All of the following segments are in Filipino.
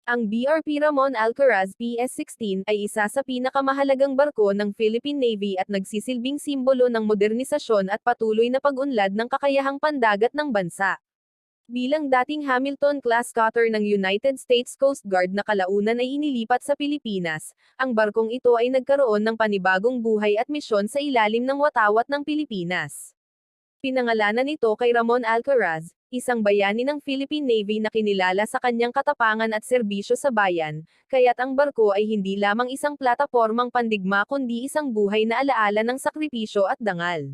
Ang BRP Ramon Alcaraz PS-16 ay isa sa pinakamahalagang barko ng Philippine Navy at nagsisilbing simbolo ng modernisasyon at patuloy na pag-unlad ng kakayahang pandagat ng bansa. Bilang dating Hamilton-class cutter ng United States Coast Guard na kalaunan ay inilipat sa Pilipinas, ang barkong ito ay nagkaroon ng panibagong buhay at misyon sa ilalim ng watawat ng Pilipinas. Pinangalanan ito kay Ramon Alcaraz, isang bayani ng Philippine Navy na kinilala sa kanyang katapangan at serbisyo sa bayan, kaya't ang barko ay hindi lamang isang platapormang pandigma kundi isang buhay na alaala ng sakripisyo at dangal.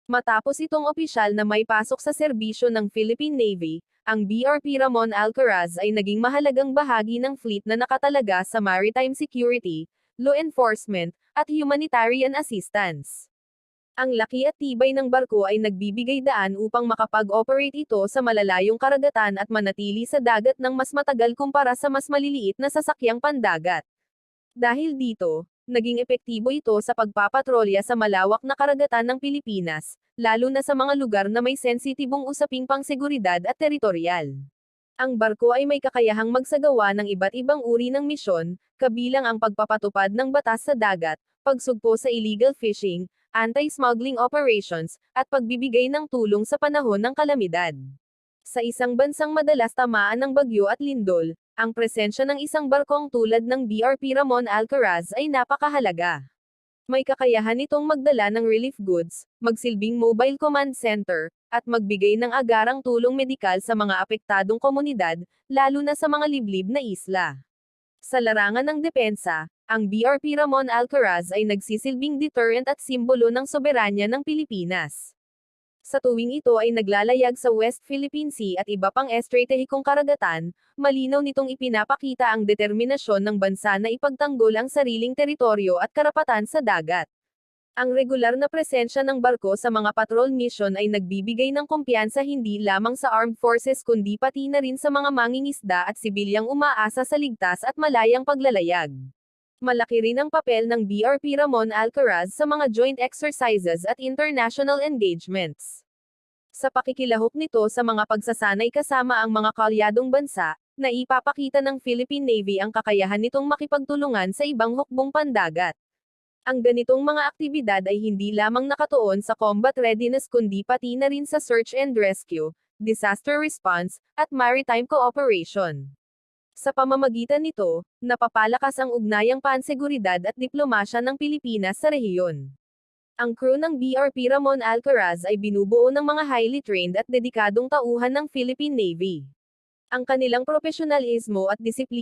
Matapos itong opisyal na may pasok sa serbisyo ng Philippine Navy, ang BRP Ramon Alcaraz ay naging mahalagang bahagi ng fleet na nakatalaga sa maritime security, law enforcement, at humanitarian assistance. Ang laki at tibay ng barko ay nagbibigay daan upang makapag-operate ito sa malalayong karagatan at manatili sa dagat ng mas matagal kumpara sa mas maliliit na sasakyang pandagat. Dahil dito, naging epektibo ito sa pagpapatrolya sa malawak na karagatan ng Pilipinas, lalo na sa mga lugar na may sensitibong usaping pangseguridad at teritorial. Ang barko ay may kakayahang magsagawa ng iba't ibang uri ng misyon, kabilang ang pagpapatupad ng batas sa dagat, pagsugpo sa illegal fishing, anti-smuggling operations, at pagbibigay ng tulong sa panahon ng kalamidad. Sa isang bansang madalas tamaan ng bagyo at lindol, ang presensya ng isang barkong tulad ng BRP Ramon Alcaraz ay napakahalaga. May kakayahan itong magdala ng relief goods, magsilbing mobile command center, at magbigay ng agarang tulong medikal sa mga apektadong komunidad, lalo na sa mga liblib na isla. Sa larangan ng depensa, ang BRP Ramon Alcaraz ay nagsisilbing deterrent at simbolo ng soberanya ng Pilipinas. Sa tuwing ito ay naglalayag sa West Philippine Sea at iba pang estratehikong karagatan, malinaw nitong ipinapakita ang determinasyon ng bansa na ipagtanggol ang sariling teritoryo at karapatan sa dagat. Ang regular na presensya ng barko sa mga patrol mission ay nagbibigay ng kumpiyansa hindi lamang sa armed forces kundi pati na rin sa mga mangingisda at sibilyang umaasa sa ligtas at malayang paglalayag. Malaki rin ang papel ng BRP Ramon Alcaraz sa mga joint exercises at international engagements. Sa pakikilahok nito sa mga pagsasanay kasama ang mga kalyadong bansa, naipapakita ng Philippine Navy ang kakayahan nitong makipagtulungan sa ibang hukbong pandagat. Ang ganitong mga aktibidad ay hindi lamang nakatuon sa combat readiness kundi pati na rin sa search and rescue, disaster response, at maritime cooperation. Sa pamamagitan nito, napapalakas ang ugnayang panseguridad at diplomasya ng Pilipinas sa rehiyon. Ang crew ng BRP Ramon Alcaraz ay binubuo ng mga highly trained at dedikadong tauhan ng Philippine Navy. Ang kanilang profesionalismo at disiplina